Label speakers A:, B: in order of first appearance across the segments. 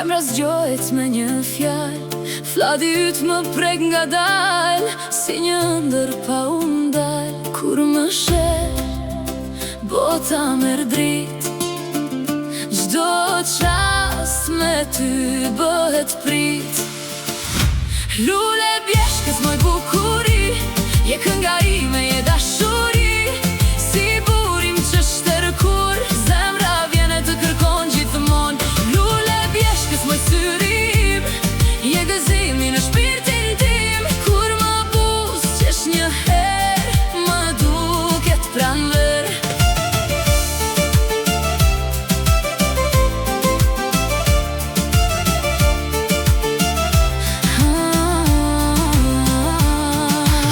A: Zemra zgjohet me një fjal, fladi yt më prek nga dal, si një ndër pa undal. Kur më sheh, bota merr drit, çdo çast me ty bëhet prit. Lule bjeshkës moj bukuri, je kënga ime, je dashuri, si burim që shtërkur, zemra vjene të kërkon gjithmon. Lule bjeshkës moj syrim, je gëzimi në shpirtin tim, kur më buz qesh një her, më duket pranver.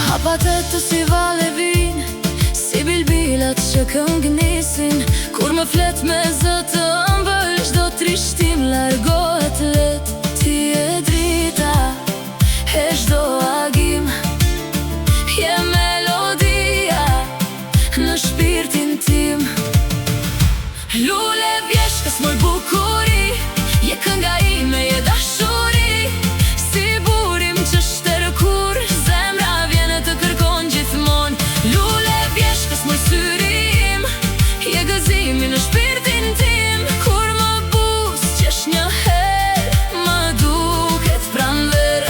A: Hapatet të si vale vin, si bilbilat që këngnisin, kur më flet me zë të ëmbël, çdo trishtim largohet let. Ti e drita, e çdo agim, je melodia në shpirtin tim. Lule bjeshkës moj bukuri, je kënga ime, je dashuri, si burim që shtërkur, zemra vjene të kërkon gjithmon. Lule bjeshkës moj syrim, je gëzimi në shpirtin tim, kur më buz qesh një her, më duket pranver.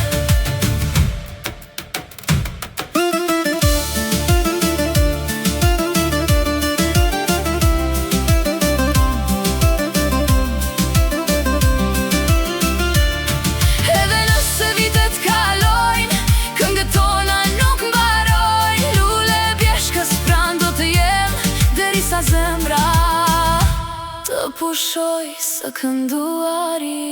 A: Edhe nëse vitet kalojnë, këngët tona nuk mbarojnë, lule bjeshkës pran do të jem, derisa zemra të pushoj së kënduari.